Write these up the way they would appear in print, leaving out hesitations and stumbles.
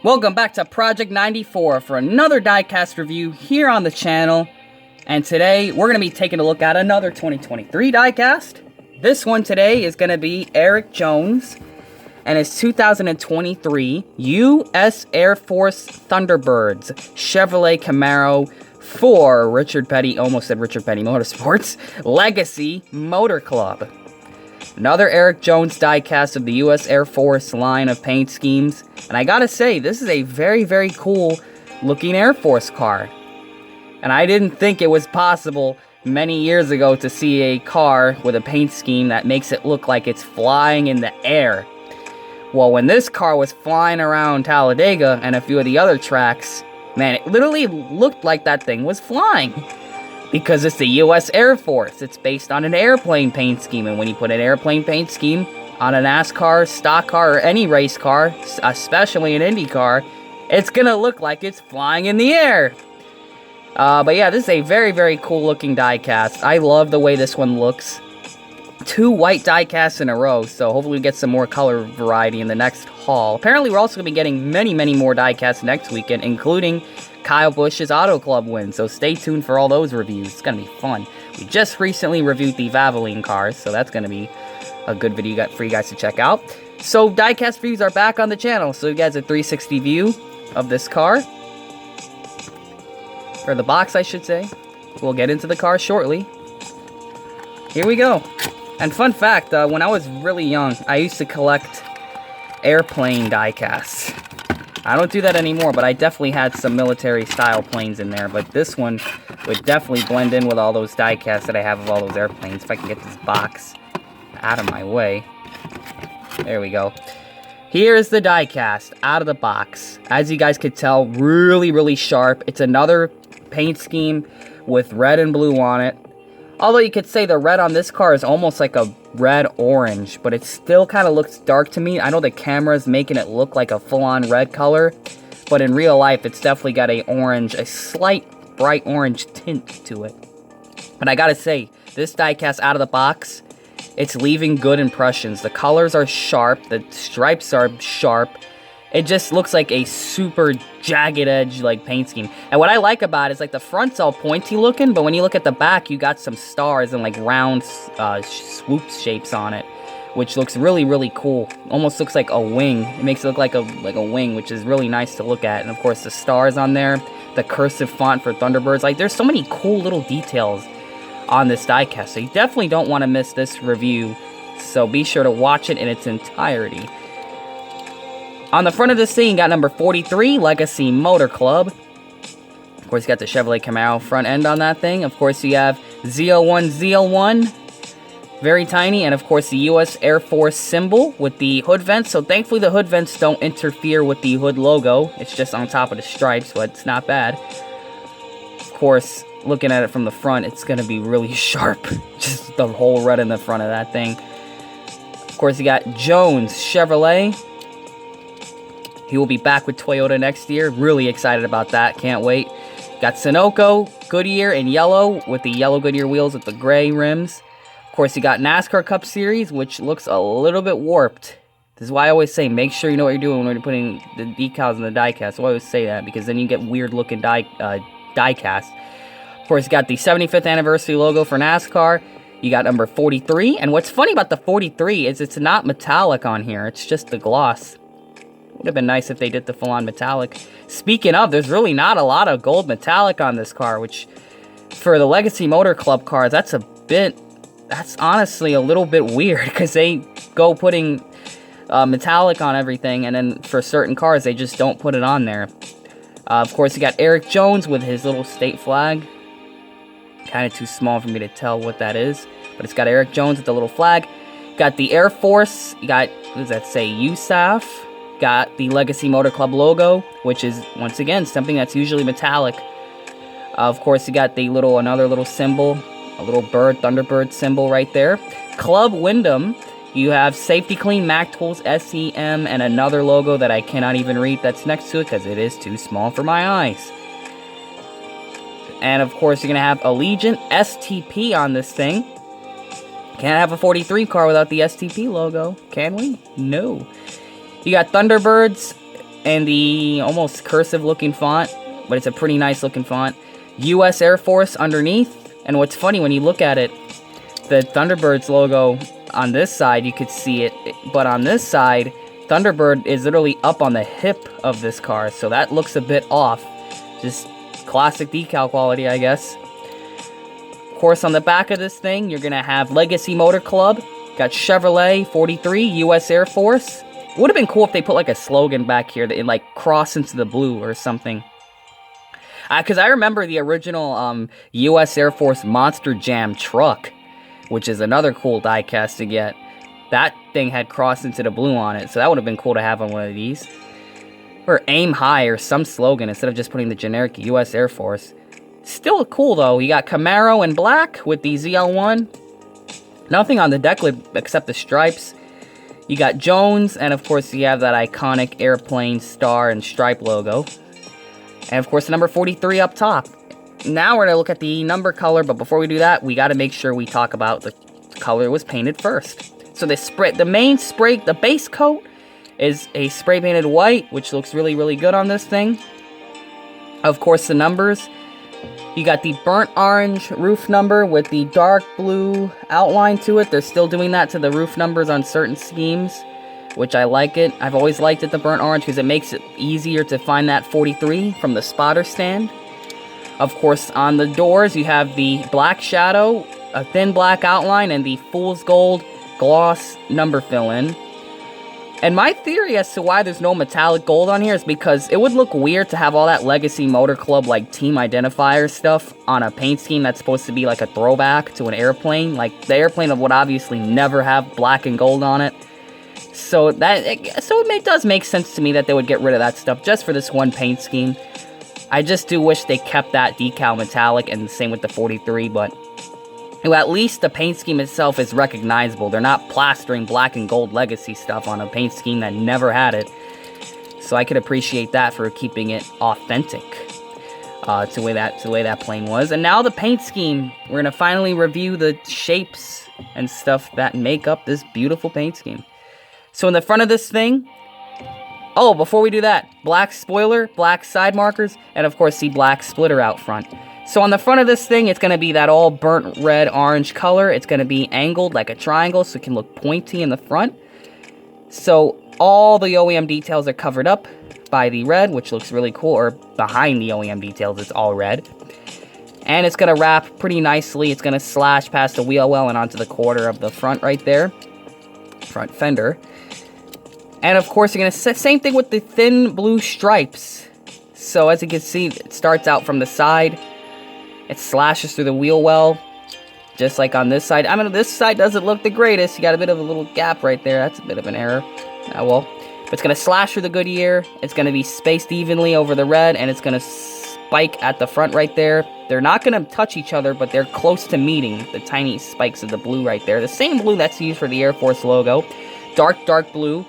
Welcome back to Project 94 for another diecast review here on the channel. And today we're going to be taking a look at another 2023 diecast. This one today is going to be Erik Jones and his 2023 U.S. Air Force Thunderbirds Chevrolet Camaro for Richard Petty, almost said Richard Petty Motorsports, Legacy Motor Club. Another Erik Jones diecast of the U.S. Air Force line of paint schemes. And I gotta say, this is a very, very cool looking Air Force car. And I didn't think it was possible many years ago to see a car with a paint scheme that makes it look like it's flying in the air. Well, when this car was flying around Talladega and a few of the other tracks, man, it literally looked like that thing was flying. Because it's the U.S. Air Force. It's based on an airplane paint scheme. And when you put an airplane paint scheme on a NASCAR, stock car, or any race car, especially an Indy car, it's going to look like it's flying in the air. But yeah, this is a very, very cool looking diecast. I love the way this one looks. 2 white diecasts in a row, so hopefully we get some more color variety in the next haul. Apparently we're also going to be getting many, many more diecasts next weekend, including Kyle Busch's Auto Club win, so stay tuned for all those reviews. It's going to be fun. We just recently reviewed the Valvoline cars, so that's going to be a good video for you guys to check out. So diecast views are back on the channel, so you guys a 360 view of this car. Or the box, I should say. We'll get into the car shortly. Here we go. And fun fact, when I was really young, I used to collect airplane diecasts. I don't do that anymore, but I definitely had some military-style planes in there. But this one would definitely blend in with all those diecasts that I have of all those airplanes. If I can get this box out of my way. There we go. Here's the diecast out of the box. As you guys could tell, really, really sharp. It's another paint scheme with red and blue on it. Although you could say the red on this car is almost like a red-orange, but it still kind of looks dark to me. I know the camera's making it look like a full-on red color, but in real life, it's definitely got a slight bright orange tint to it. But I gotta say, this diecast out of the box, it's leaving good impressions. The colors are sharp, the stripes are sharp. It just looks like a super jagged edge like paint scheme. And what I like about it is like the front's all pointy looking, but when you look at the back, you got some stars and like round swoop shapes on it, which looks really, really cool. Almost looks like a wing. It makes it look like a wing, which is really nice to look at. And of course the stars on there, the cursive font for Thunderbirds. Like there's so many cool little details on this diecast. So you definitely don't want to miss this review. So be sure to watch it in its entirety. On the front of this thing, you got number 43, Legacy Motor Club. Of course, you got the Chevrolet Camaro front end on that thing. Of course, you have Z01 Z01, very tiny. And of course, the U.S. Air Force symbol with the hood vents. So thankfully, the hood vents don't interfere with the hood logo. It's just on top of the stripes, but it's not bad. Of course, looking at it from the front, it's going to be really sharp. Just the whole red in the front of that thing. Of course, you got Jones Chevrolet. He will be back with Toyota next year. Really excited about that. Can't wait. Got Sunoco, Goodyear in yellow with the yellow Goodyear wheels with the gray rims. Of course, you got NASCAR Cup Series, which looks a little bit warped. This is why I always say make sure you know what you're doing when you're putting the decals in the diecast. I always say that because then you get weird looking diecast. Of course, you got the 75th anniversary logo for NASCAR. You got number 43. And what's funny about the 43 is it's not metallic on here. It's just the gloss. Would have been nice if they did the full-on metallic. Speaking of, there's really not a lot of gold metallic on this car, which for the Legacy Motor Club cars, that's honestly a little bit weird because they go putting metallic on everything, and then for certain cars, they just don't put it on there. Of course, you got Erik Jones with his little state flag. Kind of too small for me to tell what that is, but it's got Erik Jones with the little flag. Got the Air Force. You got, what does that say, USAF. Got the Legacy Motor Club logo, which is, once again, something that's usually metallic. Of course, you got the another little symbol, a little bird, Thunderbird symbol right there. Club Wyndham, you have Safety Clean, Mac Tools, SEM, and another logo that I cannot even read that's next to it because it is too small for my eyes. And of course, you're going to have Allegiant STP on this thing. Can't have a 43 car without the STP logo, can we? No. You got Thunderbirds in the almost cursive looking font, but it's a pretty nice looking font. US Air Force underneath. And what's funny, when you look at it, the Thunderbirds logo on this side, you could see it, but on this side, Thunderbird is literally up on the hip of this car, so that looks a bit off. Just classic decal quality, I guess. Of course, on the back of this thing, you're gonna have Legacy Motor Club. Got Chevrolet 43, US Air Force. Would have been cool if they put like a slogan back here that it like cross into the blue or something. Because I remember the original US Air Force Monster Jam truck, which is another cool diecast to get. That thing had crossed into the blue on it, so that would have been cool to have on one of these. Or aim high or some slogan instead of just putting the generic US Air Force. Still cool though. You got Camaro in black with the ZL1. Nothing on the deck lid except the stripes. You got Jones, and of course you have that iconic airplane star and stripe logo. And of course the number 43 up top. Now we're going to look at the number color, but before we do that, we got to make sure we talk about the color it was painted first. So the base coat is a spray painted white, which looks really, really good on this thing. Of course, the numbers. You got the burnt orange roof number with the dark blue outline to it. They're still doing that to the roof numbers on certain schemes, which I like it. I've always liked it, the burnt orange, because it makes it easier to find that 43 from the spotter stand. Of course, on the doors, you have the black shadow, a thin black outline, and the fool's gold gloss number fill-in. And my theory as to why there's no metallic gold on here is because it would look weird to have all that Legacy Motor Club, like, team identifier stuff on a paint scheme that's supposed to be like a throwback to an airplane. Like, the airplane would obviously never have black and gold on it. So it does make sense to me that they would get rid of that stuff just for this one paint scheme. I just do wish they kept that decal metallic, and the same with the 43, but at least the paint scheme itself is recognizable. They're not plastering black and gold Legacy stuff on a paint scheme that never had it. So I could appreciate that for keeping it authentic to the way that plane was. And now the paint scheme. We're going to finally review the shapes and stuff that make up this beautiful paint scheme. So in the front of this thing, oh, before we do that, black spoiler, black side markers, and of course the black splitter out front. So on the front of this thing, it's going to be that all burnt red orange color. It's going to be angled like a triangle so it can look pointy in the front. So all the OEM details are covered up by the red, which looks really cool, or behind the OEM details, it's all red. And it's going to wrap pretty nicely. It's going to slash past the wheel well and onto the quarter of the front right there. Front fender. And of course, you're going to same thing with the thin blue stripes. So as you can see, it starts out from the side. It slashes through the wheel well, just like on this side. I mean, this side doesn't look the greatest. You got a bit of a little gap right there. That's a bit of an error. Oh well. But it's going to slash through the Goodyear. It's going to be spaced evenly over the red, and it's going to spike at the front right there. They're not going to touch each other, but they're close to meeting, the tiny spikes of the blue right there. The same blue that's used for the Air Force logo. Dark, dark blue.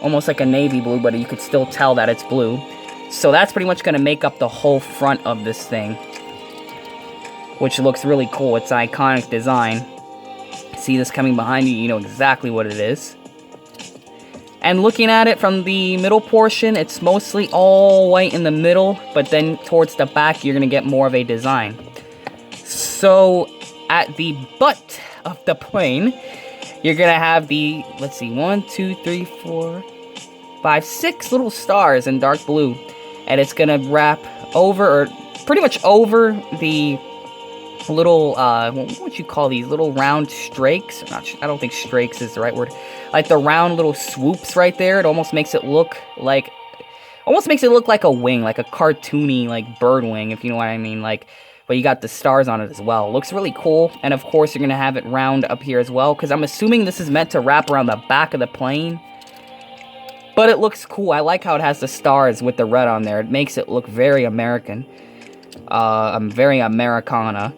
Almost like a navy blue, but you could still tell that it's blue. So that's pretty much going to make up the whole front of this thing, which looks really cool. It's an iconic design. See this coming behind you, you know exactly what it is. And looking at it from the middle portion, it's mostly all white in the middle, but then towards the back, you're going to get more of a design. So at the butt of the plane, you're going to have the, let's see, 1, 2, 3, 4, 5, 6 little stars in dark blue. And it's going to wrap over, or pretty much over the little, what would you call these? Little round strakes? I don't think strakes is the right word. Like the round little swoops right there. It almost makes it look like, a wing, like a cartoony, like, bird wing, if you know what I mean. Like, but you got the stars on it as well. It looks really cool. And of course, you're going to have it round up here as well, because I'm assuming this is meant to wrap around the back of the plane. But it looks cool. I like how it has the stars with the red on there. It makes it look very American. Very Americana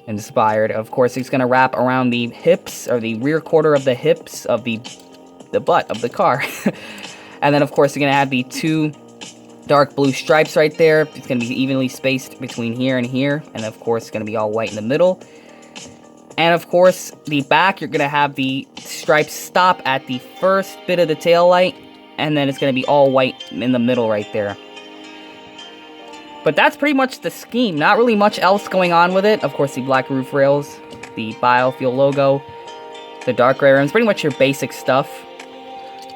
inspired. Of course, it's going to wrap around the hips, or the rear quarter of the hips of the butt of the car. And then, of course, you're going to have the 2 dark blue stripes right there. It's going to be evenly spaced between here and here. And, of course, it's going to be all white in the middle. And, of course, the back, you're going to have the stripes stop at the first bit of the tail light. and then it's going to be all white in the middle right there. But that's pretty much the scheme. Not really much else going on with it. Of course, the black roof rails, the biofuel logo, the dark gray rims, pretty much your basic stuff.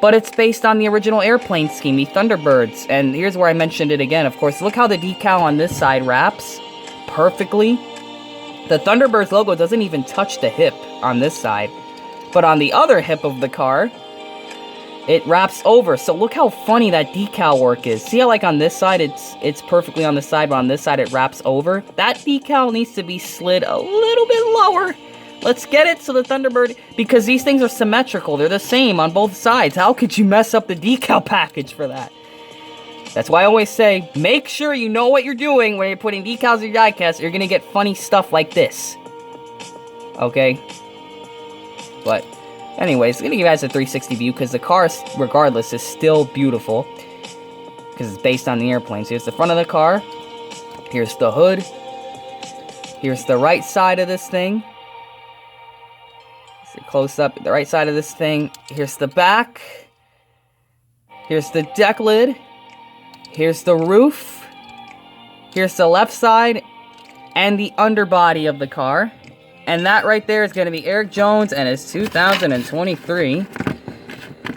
But it's based on the original airplane scheme, the Thunderbirds. And here's where I mentioned it again, of course. Look how the decal on this side wraps perfectly. The Thunderbirds logo doesn't even touch the hip on this side. But on the other hip of the car, it wraps over. So look how funny that decal work is. See how like on this side, it's perfectly on the side, but on this side it wraps over? That decal needs to be slid a little bit lower. Let's get it so the Thunderbird, because these things are symmetrical. They're the same on both sides. How could you mess up the decal package for that? That's why I always say, make sure you know what you're doing when you're putting decals in your diecast. You're going to get funny stuff like this. Okay? But, anyways, I'm going to give you guys a 360 view, because the car, regardless, is still beautiful. Because it's based on the airplane. So here's the front of the car. Here's the hood. Here's the right side of this thing. Close up the right side of this thing. Here's the back. Here's the deck lid. Here's the roof. Here's the left side. And the underbody of the car. And that right there is going to be Erik Jones and his 2023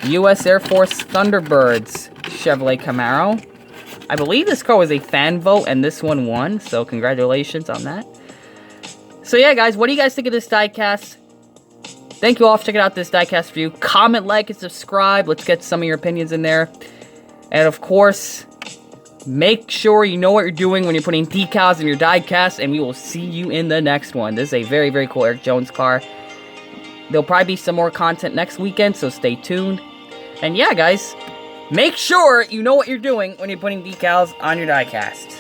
U.S. Air Force Thunderbirds Chevrolet Camaro. I believe this car was a fan vote and this one won. So congratulations on that. So yeah, guys, what do you guys think of this diecast? Thank you all for checking out this diecast review. Comment, like, and subscribe. Let's get some of your opinions in there. And of course, make sure you know what you're doing when you're putting decals in your diecast. And we will see you in the next one. This is a very, very cool Erik Jones car. There'll probably be some more content next weekend, so stay tuned. And yeah, guys, make sure you know what you're doing when you're putting decals on your diecast.